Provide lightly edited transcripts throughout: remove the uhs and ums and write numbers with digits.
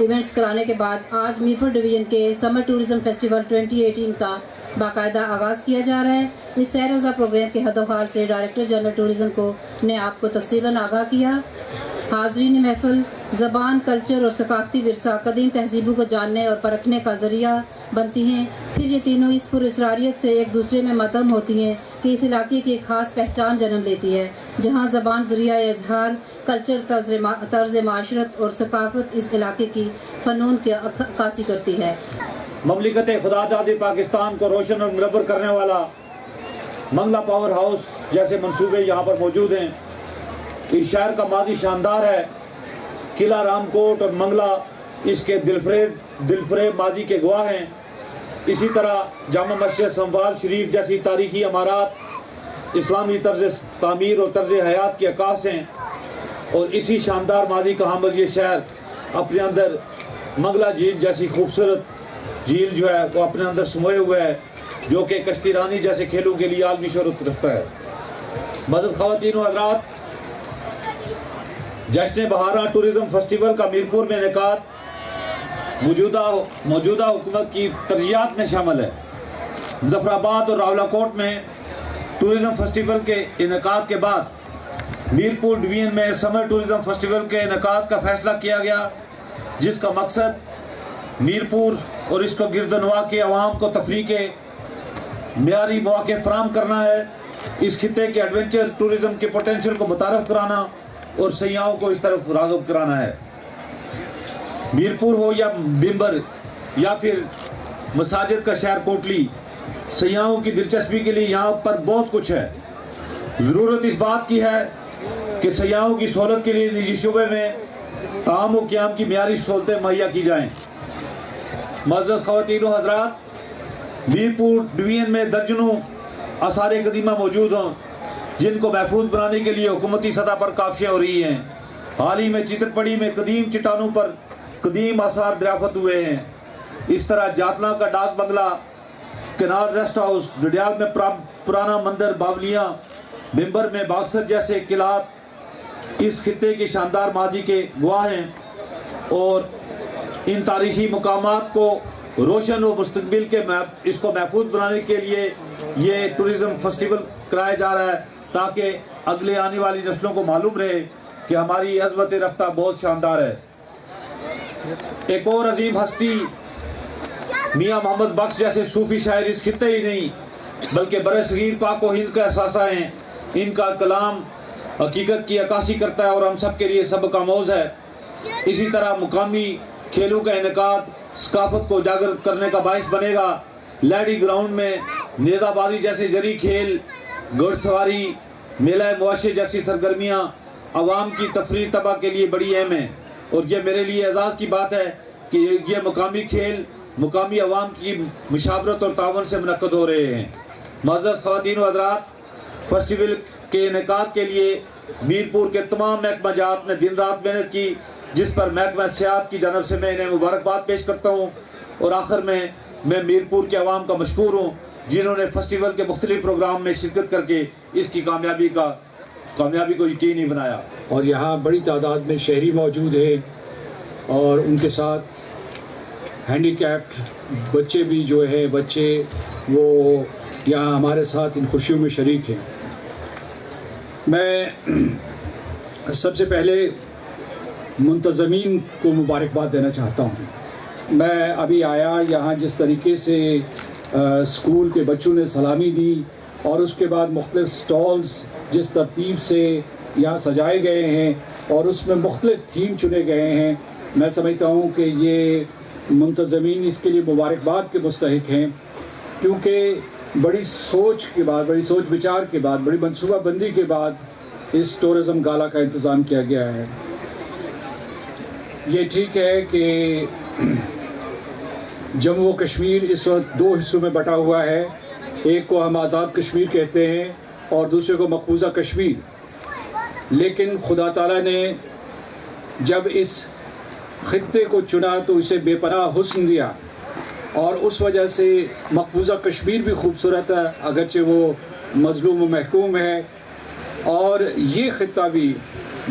Events کرانے کے بعد آج میرپور ڈویژن کے سمر ٹورزم فیسٹیول 2018 کا باقاعدہ آغاز کیا جا رہا ہے۔ اس سیر روزہ پروگرام کے حد و حال سے ڈائریکٹر جنرل ٹورزم نے آپ کو تفصیلاً آگاہ کیا۔ حاضرین محفل زبان، کلچر اور ثقافتی ورثہ قدیم تہذیبوں کو جاننے اور پرکھنے کا ذریعہ بنتی ہیں، پھر یہ تینوں اس پراسراریت سے ایک دوسرے میں ماتم ہوتی ہیں کہ اس علاقے کی ایک خاص پہچان جنم لیتی ہے، جہاں زبان ذریعہ اظہار، کلچر طرز معاشرت اور ثقافت اس علاقے کی فنون کی عکاسی کرتی ہے۔ مملکت خدا داد پاکستان کو روشن اور منور کرنے والا منگلا پاور ہاؤس جیسے منصوبے یہاں پر موجود ہیں۔ اس شہر کا ماضی شاندار ہے۔ قلعہ رام کوٹ اور منگلا اس کے دلفریب ماضی کے گواہ ہیں۔ اسی طرح جامع مسجد سنبھال شریف جیسی تاریخی عمارات اسلامی طرز تعمیر اور طرز حیات کی عکاس ہیں، اور اسی شاندار ماضی کا حامل یہ شہر اپنے اندر منگلا جھیل جیسی خوبصورت جھیل جو ہے وہ اپنے اندر سموئے ہوئے ہے، جو کہ کشتی رانی جیسے کھیلوں کے لیے عالمی شہرت رکھتا ہے۔ معزز خواتین و حضرات، جشن بہارا ٹورزم فیسٹیول کا میرپور میں انعقاد موجودہ حکومت کی ترجیحات میں شامل ہے۔ مظفر آباد اور راولہ کوٹ میں ٹورزم فیسٹیول کے انعقاد کے بعد میرپور ڈویژن میں سمر ٹورزم فیسٹیول کے انعقاد کا فیصلہ کیا گیا، جس کا مقصد میرپور اور اس کو گرد و نواح کے عوام کو تفریح کے معیاری مواقع فراہم کرنا ہے، اس خطے کے ایڈونچر ٹورزم کے پوٹینشیل کو متعارف کرانا اور سیاحوں کو اس طرف راغب کرانا ہے۔ میرپور ہو یا بمبر یا پھر مساجد کا شہر کوٹلی، سیاحوں کی دلچسپی کے لیے یہاں پر بہت کچھ ہے۔ ضرورت اس بات کی ہے کہ سیاحوں کی سہولت کے لیے نجی شعبے میں طعام و قیام کی معیاری سہولتیں مہیا کی جائیں۔ معزز خواتین و حضرات، میرپور ڈویژن میں درجنوں آثار قدیمہ موجود ہوں جن کو محفوظ بنانے کے لیے حکومتی سطح پر کاوشیں ہو رہی ہیں۔ حال ہی میں چترپڑی میں قدیم چٹانوں پر قدیم آثار دریافت ہوئے ہیں۔ اس طرح جاتنا کا ڈاک بنگلہ، کنار ریسٹ ہاؤس، ڈڈیال میں پرانا مندر باولیاں، بمبر میں باکسر جیسے قلعات اس خطے کی شاندار ماضی کے گواہ ہیں، اور ان تاریخی مقامات کو روشن و مستقبل کے اس کو محفوظ بنانے کے لیے یہ ٹورزم فیسٹیول کرایا جا رہا ہے، تاکہ اگلے آنے والی نسلوں کو معلوم رہے کہ ہماری عظمت رفتہ بہت شاندار ہے۔ ایک اور عظیم ہستی میاں محمد بخش جیسے صوفی شاعر اس خطے ہی نہیں بلکہ برصغیر پاک و ہند کا اثاثہ ہیں۔ ان کا کلام حقیقت کی عکاسی کرتا ہے اور ہم سب کے لیے سبق آموز ہے۔ اسی طرح مقامی کھیلوں کا انعقاد ثقافت کو اجاگر کرنے کا باعث بنے گا۔ لیڈی گراؤنڈ میں نیزہ بازی جیسے جری کھیل، گھڑ سواری، میلہ معاشے جیسی سرگرمیاں عوام کی تفریح طبع کے لیے بڑی اہم ہیں، اور یہ میرے لیے اعزاز کی بات ہے کہ یہ مقامی کھیل مقامی عوام کی مشاورت اور تعاون سے منعقد ہو رہے ہیں۔ معزز خواتین و حضرات، فیسٹیول کے انعقاد کے لیے میرپور کے تمام محکمہ جات نے دن رات محنت کی، جس پر محکمہ سیاحت کی جانب سے میں انہیں مبارکباد پیش کرتا ہوں، اور آخر میں میرپور کے عوام کا مشکور ہوں جنہوں نے فیسٹیول کے مختلف پروگرام میں شرکت کر کے اس کی کامیابی کو یقینی بنایا۔ اور یہاں بڑی تعداد میں شہری موجود ہیں، اور ان کے ساتھ ہینڈی کیپڈ بچے بھی جو ہے وہ یہاں ہمارے ساتھ ان خوشیوں میں شریک ہیں۔ میں سب سے پہلے منتظمین کو مبارکباد دینا چاہتا ہوں۔ میں ابھی آیا یہاں، جس طریقے سے اسکول کے بچوں نے سلامی دی، اور اس کے بعد مختلف سٹالز جس ترتیب سے یہاں سجائے گئے ہیں اور اس میں مختلف تھیم چنے گئے ہیں، میں سمجھتا ہوں کہ یہ منتظمین اس کے لیے مبارکباد کے مستحق ہیں، کیونکہ بڑی سوچ بچار کے بعد، بڑی منصوبہ بندی کے بعد اس ٹورزم گالا کا انتظام کیا گیا ہے۔ یہ ٹھیک ہے کہ جموں و کشمیر اس وقت دو حصوں میں بٹا ہوا ہے، ایک کو ہم آزاد کشمیر کہتے ہیں اور دوسرے کو مقبوضہ کشمیر، لیکن خدا تعالیٰ نے جب اس خطے کو چنا تو اسے بے پناہ حسن دیا، اور اس وجہ سے مقبوضہ کشمیر بھی خوبصورت ہے اگرچہ وہ مظلوم و محکوم ہے، اور یہ خطہ بھی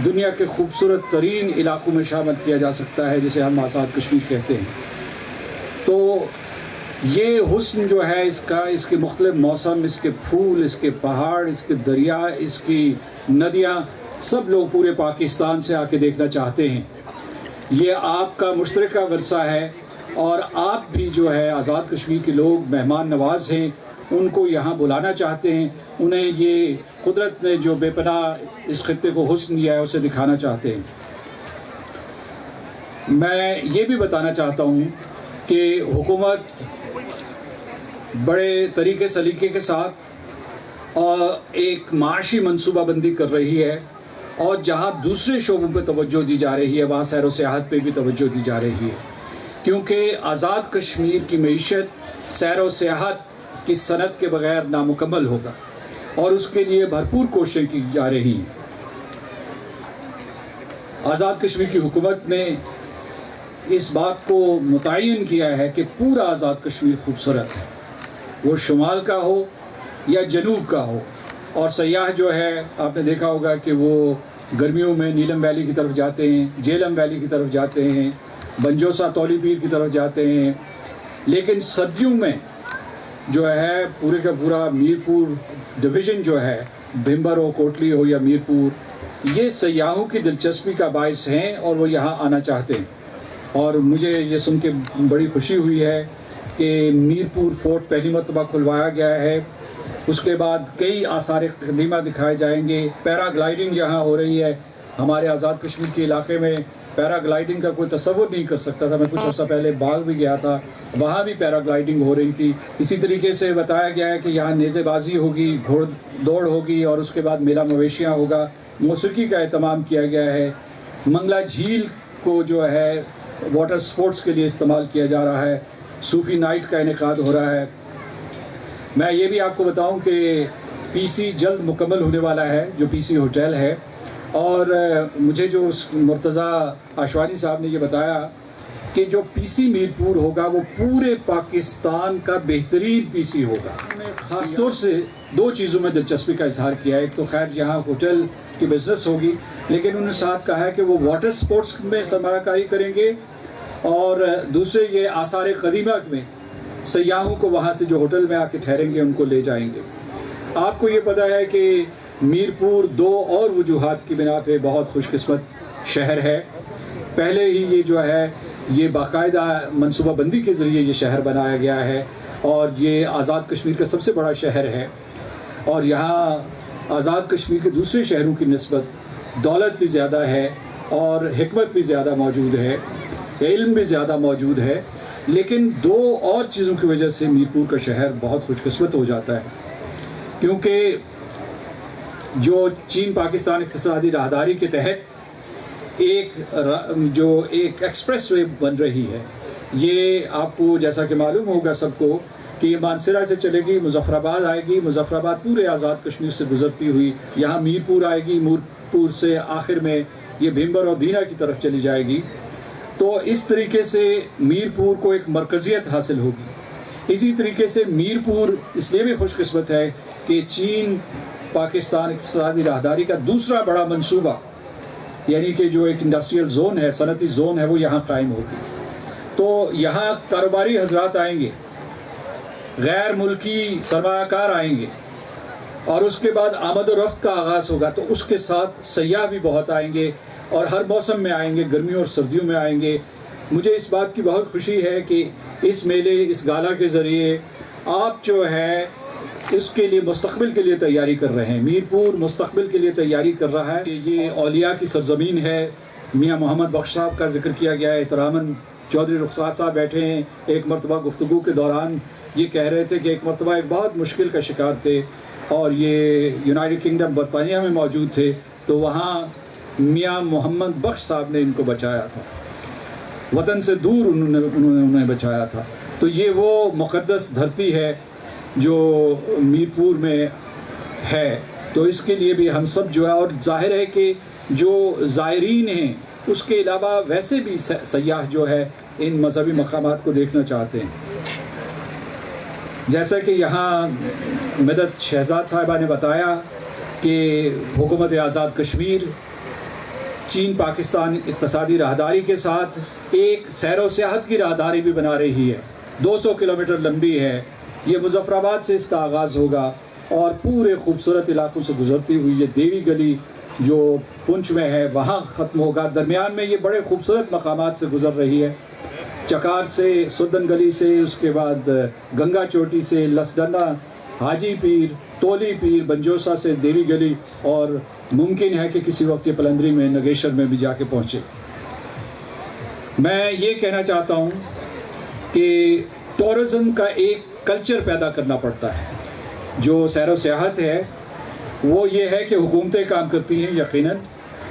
دنیا کے خوبصورت ترین علاقوں میں شامل کیا جا سکتا ہے جسے ہم آزاد کشمیر کہتے ہیں. تو یہ حسن جو ہے اس کا، اس کے مختلف موسم، اس کے پھول، اس کے پہاڑ، اس کے دریا، اس کی ندیاں، سب لوگ پورے پاکستان سے آ کے دیکھنا چاہتے ہیں. یہ آپ کا مشترکہ ورثہ ہے اور آپ بھی جو ہے آزاد کشمیر کے لوگ مہمان نواز ہیں، ان کو یہاں بلانا چاہتے ہیں. انہیں یہ قدرت نے جو بے پناہ اس خطے کو حسن دیا ہے اسے دکھانا چاہتے ہیں. میں یہ بھی بتانا چاہتا ہوں کہ حکومت بڑے طریقے سلیقے کے ساتھ اور ایک معاشی منصوبہ بندی کر رہی ہے، اور جہاں دوسرے شعبوں پہ توجہ دی جا رہی ہے وہاں سیر و سیاحت پہ بھی توجہ دی جا رہی ہے، کیونکہ آزاد کشمیر کی معیشت سیر و سیاحت کی صنعت کے بغیر نامکمل ہوگا، اور اس کے لیے بھرپور کوششیں کی جا رہی ہیں. آزاد کشمیر کی حکومت نے اس بات کو متعین کیا ہے کہ پورا آزاد کشمیر خوبصورت ہے، وہ شمال کا ہو یا جنوب کا ہو. اور سیاح جو ہے آپ نے دیکھا ہوگا کہ وہ گرمیوں میں نیلم ویلی کی طرف جاتے ہیں، جیلم ویلی کی طرف جاتے ہیں، بنجوسا تولی پیر کی طرف جاتے ہیں. لیکن سردیوں میں جو ہے پورے کا پورا میرپور ڈویژن جو ہے، بھمبر ہو، کوٹلی ہو یا میرپور، یہ سیاحوں کی دلچسپی کا باعث ہیں اور وہ یہاں آنا چاہتے ہیں. اور مجھے یہ سن کے بڑی خوشی ہوئی ہے کہ میرپور فورٹ پہلی مرتبہ کھلوایا گیا ہے. اس کے بعد کئی آثار قدیمہ دکھائے جائیں گے. پیرا گلائیڈنگ یہاں ہو رہی ہے. ہمارے آزاد کشمیر کے علاقے میں پیرا گلائیڈنگ کا کوئی تصور نہیں کر سکتا تھا. میں کچھ عرصہ پہلے باغ بھی گیا تھا، وہاں بھی پیرا گلائیڈنگ ہو رہی تھی. اسی طریقے سے بتایا گیا ہے کہ یہاں نیزے بازی ہوگی، گھوڑ دوڑ ہوگی، اور اس کے بعد میلہ مویشیاں ہوگا. موسیقی کا اہتمام کیا گیا ہے. منگلا جھیل کو جو ہے واٹر سپورٹس کے لیے استعمال کیا جا رہا ہے. صوفی نائٹ کا انعقاد ہو رہا ہے. میں یہ بھی آپ کو بتاؤں کہ پی سی جلد مکمل ہونے والا ہے، جو پی سی ہوٹل ہے. اور مجھے جو مرتضیٰ آشوانی صاحب نے یہ بتایا کہ جو پی سی میرپور ہوگا وہ پورے پاکستان کا بہترین پی سی ہوگا. میں خاص طور سے دو چیزوں میں دلچسپی کا اظہار کیا ہے. ایک تو خیر یہاں ہوٹل کی بزنس ہوگی، لیکن انہوں نے ساتھ کہا ہے کہ وہ واٹر سپورٹس میں سرمایہ کاری کریں گے، اور دوسرے یہ آثار قدیمہ میں سیاحوں کو وہاں سے جو ہوٹل میں آ کے ٹھہریں گے ان کو لے جائیں گے. آپ کو یہ پتہ ہے کہ میرپور دو اور وجوہات کی بنا پہ بہت خوش قسمت شہر ہے. پہلے ہی یہ جو ہے یہ باقاعدہ منصوبہ بندی کے ذریعے یہ شہر بنایا گیا ہے، اور یہ آزاد کشمیر کا سب سے بڑا شہر ہے. اور یہاں آزاد کشمیر کے دوسرے شہروں کی نسبت دولت بھی زیادہ ہے، اور حکمت بھی زیادہ موجود ہے، علم بھی زیادہ موجود ہے. لیکن دو اور چیزوں کی وجہ سے میرپور کا شہر بہت خوش قسمت ہو جاتا ہے، کیونکہ جو چین پاکستان اقتصادی راہداری کے تحت جو ایک ایکسپریس وے بن رہی ہے، یہ آپ کو جیسا کہ معلوم ہوگا سب کو کہ یہ مانسرا سے چلے گی، مظفر آباد آئے گی، مظفر آباد پورے آزاد کشمیر سے گزرتی ہوئی یہاں میرپور آئے گی، میرپور سے آخر میں یہ بھمبر اور دینا کی طرف چلی جائے گی. تو اس طریقے سے میرپور کو ایک مرکزیت حاصل ہوگی. اسی طریقے سے میرپور اس لیے بھی خوش قسمت ہے کہ چین پاکستان اقتصادی راہداری کا دوسرا بڑا منصوبہ، یعنی کہ جو ایک انڈسٹریل زون ہے، صنعتی زون ہے، وہ یہاں قائم ہوگی. تو یہاں کاروباری حضرات آئیں گے، غیر ملکی سرمایہ کار آئیں گے، اور اس کے بعد آمد و رفت کا آغاز ہوگا. تو اس کے ساتھ سیاح بھی بہت آئیں گے، اور ہر موسم میں آئیں گے، گرمیوں اور سردیوں میں آئیں گے. مجھے اس بات کی بہت خوشی ہے کہ اس میلے، اس گالا کے ذریعے آپ جو ہے اس کے لیے مستقبل کے لیے تیاری کر رہے ہیں. میرپور مستقبل کے لیے تیاری کر رہا ہے کہ یہ اولیاء کی سرزمین ہے. میاں محمد بخش صاحب کا ذکر کیا گیا ہے. احتراماً چودھری رخسار صاحب بیٹھے ہیں. ایک مرتبہ گفتگو کے دوران یہ کہہ رہے تھے کہ ایک مرتبہ ایک بہت مشکل کا شکار تھے، اور یہ یونائٹڈ کنگڈم برطانیہ میں موجود تھے. تو وہاں میاں محمد بخش صاحب نے ان کو بچایا تھا، وطن سے دور انہوں نے بچایا تھا. تو یہ وہ مقدس دھرتی ہے جو میرپور میں ہے. تو اس کے لیے بھی ہم سب جو ہے، اور ظاہر ہے کہ جو زائرین ہیں اس کے علاوہ ویسے بھی سیاح جو ہے ان مذہبی مقامات کو دیکھنا چاہتے ہیں. جیسا کہ یہاں مدد شہزاد صاحبہ نے بتایا کہ حکومت آزاد کشمیر چین پاکستان اقتصادی راہداری کے ساتھ ایک سیر و سیاحت کی راہداری بھی بنا رہی ہے، 200 کلومیٹر لمبی ہے۔ یہ مظفر آباد سے اس کا آغاز ہوگا اور پورے خوبصورت علاقوں سے گزرتی ہوئی یہ دیوی گلی جو پنچ میں ہے وہاں ختم ہوگا۔ درمیان میں یہ بڑے خوبصورت مقامات سے گزر رہی ہے، چکار سے، سدن گلی سے، اس کے بعد گنگا چوٹی سے، لسڈنا، حاجی پیر، تولی پیر، بنجوسا سے دیوی گلی، اور ممکن ہے کہ کسی وقت یہ پلندری میں، نگیشر میں بھی جا کے پہنچے۔ میں یہ کہنا چاہتا ہوں کہ ٹورزم کا ایک کلچر پیدا کرنا پڑتا ہے۔ جو سیر و سیاحت ہے وہ یہ ہے کہ حکومتیں کام کرتی ہیں یقیناً،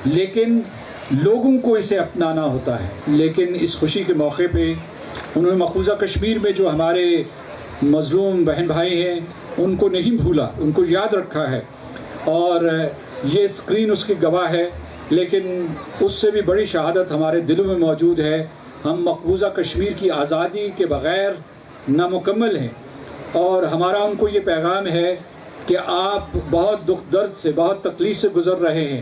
لیکن لوگوں کو اسے اپنانا ہوتا ہے۔ لیکن اس خوشی کے موقع پہ انہوں نے مقبوضہ کشمیر میں جو ہمارے مظلوم بہن بھائی ہیں ان کو نہیں بھولا، ان کو یاد رکھا ہے، اور یہ اسکرین اس کی گواہ ہے۔ لیکن اس سے بھی بڑی شہادت ہمارے دلوں میں موجود ہے۔ ہم مقبوضہ کشمیر کی آزادی کے بغیر نامکمل ہیں، اور ہمارا ان کو یہ پیغام ہے کہ آپ بہت دکھ درد سے، بہت تکلیف سے گزر رہے ہیں۔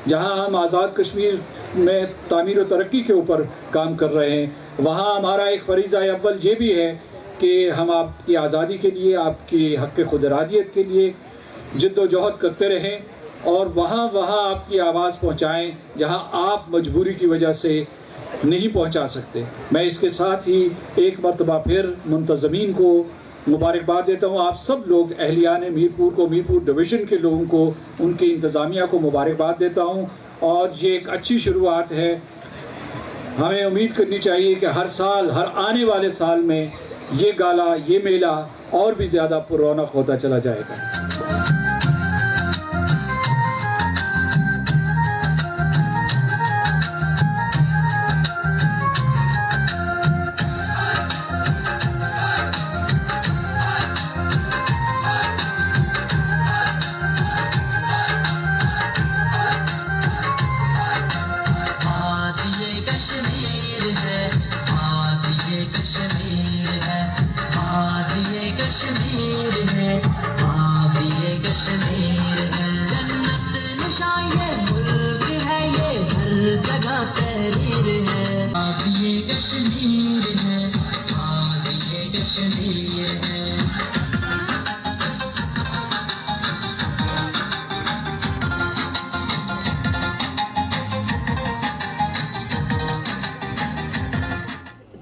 جہاں ہم آزاد کشمیر میں تعمیر و ترقی کے اوپر کام کر رہے ہیں، وہاں ہمارا ایک فریضہ اول یہ بھی ہے کہ ہم آپ کی آزادی کے لیے، آپ کی حق خود ارادیت کے لیے جد و جہد کرتے رہیں، اور وہاں آپ کی آواز پہنچائیں جہاں آپ مجبوری کی وجہ سے نہیں پہنچا سکتے۔ میں اس کے ساتھ ہی ایک مرتبہ پھر منتظمین کو مبارکباد دیتا ہوں، آپ سب لوگ اہلیان میرپور کو، میرپور ڈویژن کے لوگوں کو، ان کی انتظامیہ کو مبارکباد دیتا ہوں، اور یہ ایک اچھی شروعات ہے۔ ہمیں امید کرنی چاہیے کہ ہر سال، ہر آنے والے سال میں یہ گالا، یہ میلہ اور بھی زیادہ پر رونق ہوتا چلا جائے گا۔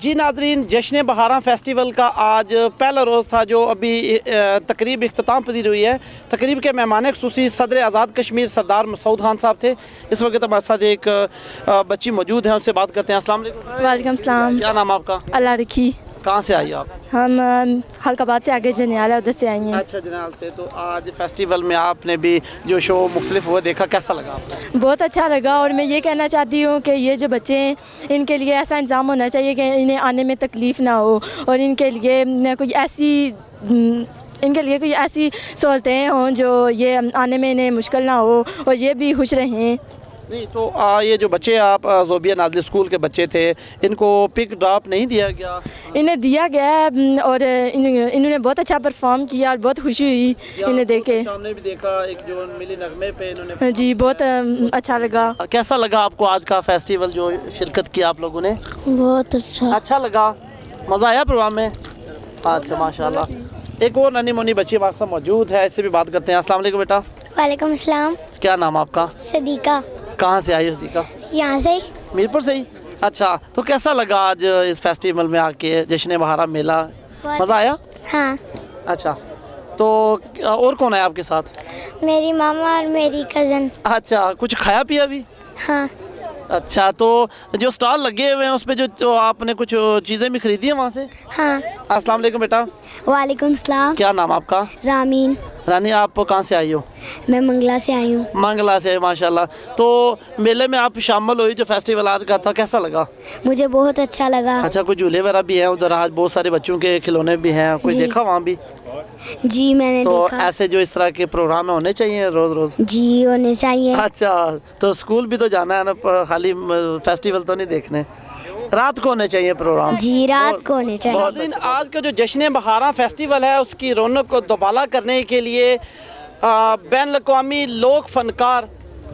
جی ناظرین، جشن بہاراں فیسٹیول کا آج پہلا روز تھا جو ابھی تقریب اختتام پذیر ہوئی ہے۔ تقریب کے مہمان خصوصی صدر آزاد کشمیر سردار مسعود خان صاحب تھے۔ اس وقت ہمارے ساتھ ایک بچی موجود ہیں، اس سے بات کرتے ہیں۔ السلام علیکم۔ وعلیکم السلام۔ کیا نام آپ کا؟ اللہ رکھی۔ کہاں سے آئی آپ؟ ہم حلقہ آباد سے آگے جنیال ہے، ادھر سے آئی ہیں۔ اچھا، جنیال سے۔ تو آج فیسٹیول میں آپ نے بھی جو شو مختلف ہوئے دیکھا، کیسا لگا آپ کو؟ بہت اچھا لگا، اور میں یہ کہنا چاہتی ہوں کہ یہ جو بچے ہیں ان کے لیے ایسا انتظام ہونا چاہیے کہ انہیں آنے میں تکلیف نہ ہو، اور ان کے لیے کوئی ایسی سہولتیں ہوں جو یہ آنے میں انہیں مشکل نہ ہو اور یہ بھی خوش رہیں۔ نہیں تو یہ جو بچے آپ زوبیہ نازلی اسکول کے بچے تھے، ان کو پک ڈراپ نہیں دیا گیا؟ انہیں دیا گیا ہے، اور انہوں نے بہت اچھا پرفارم کیا اور بہت خوشی ہوئی انہیں دیکھ کے۔ ہم نے بھی دیکھا ایک جو ملی نغمے پہ انہوں نے۔ جی بہت اچھا لگا۔ کیسا لگا آپ کو آج کا فیسٹیول جو شرکت کی آپ لوگوں نے؟ بہت اچھا۔ اچھا لگا، مزہ آیا پروگرام میں؟ اچھا، ماشاءاللہ۔ ایک اور ننھی مونی بچی ہمارے ساتھ موجود ہے، اس سے بھی بات کرتے ہیں۔ السلام علیکم بیٹا۔ وعلیکم السلام۔ کیا نام آپ کا؟ صدیقہ۔ کہاں سے آئی ہو صدیقہ؟ یہاں سے۔ میرپور سے ہی؟ اچھا، تو کیسا لگا آج اس فیسٹیول میں آ کے، جشن بہاراں میلہ؟ مزہ آیا؟ ہاں۔ اچھا، تو اور کون ہے آپ کے ساتھ؟ میری ماما اور میری کزن۔ اچھا، کچھ کھایا پیا بھی؟ ہاں۔ اچھا، تو جو سٹال لگے ہوئے ہیں اس پہ جو آپ نے کچھ چیزیں بھی خریدی ہیں وہاں سے؟ ہاں۔ السلام علیکم بیٹا۔ وعلیکم السلام۔ کیا نام آپ کا؟ رامین۔ رانی، آپ کہاں سے آئی ہو؟ میں منگلا سے آئی ہوں۔ منگلا سے، ماشاءاللہ۔ تو میلے میں آپ شامل ہوئی، جو فیسٹیول آج کا تھا، کیسا لگا؟ مجھے بہت اچھا لگا۔ اچھا، کوئی جھولے وغیرہ بھی ہیں ادھر؟ آج بہت سارے بچوں کے کھلونے بھی ہیں، کوئی جی۔ دیکھا وہاں بھی؟ جی میں نے تو دیکھا۔ ایسے جو اس طرح کے پروگرام ہونے چاہیے روز روز؟ جی ہونے چاہیے۔ اچھا، تو اسکول بھی تو جانا ہے نا، خالی فیسٹیول تو نہیں دیکھنے، رات کو ہونے چاہیے پروگرام؟ جی رات کو ہونے چاہیے۔ ناظرین، آج کا جو جشن بہاراں فیسٹیول ہے اس کی رونق کو دوبالا کرنے کے لیے بین الاقوامی لوک فنکار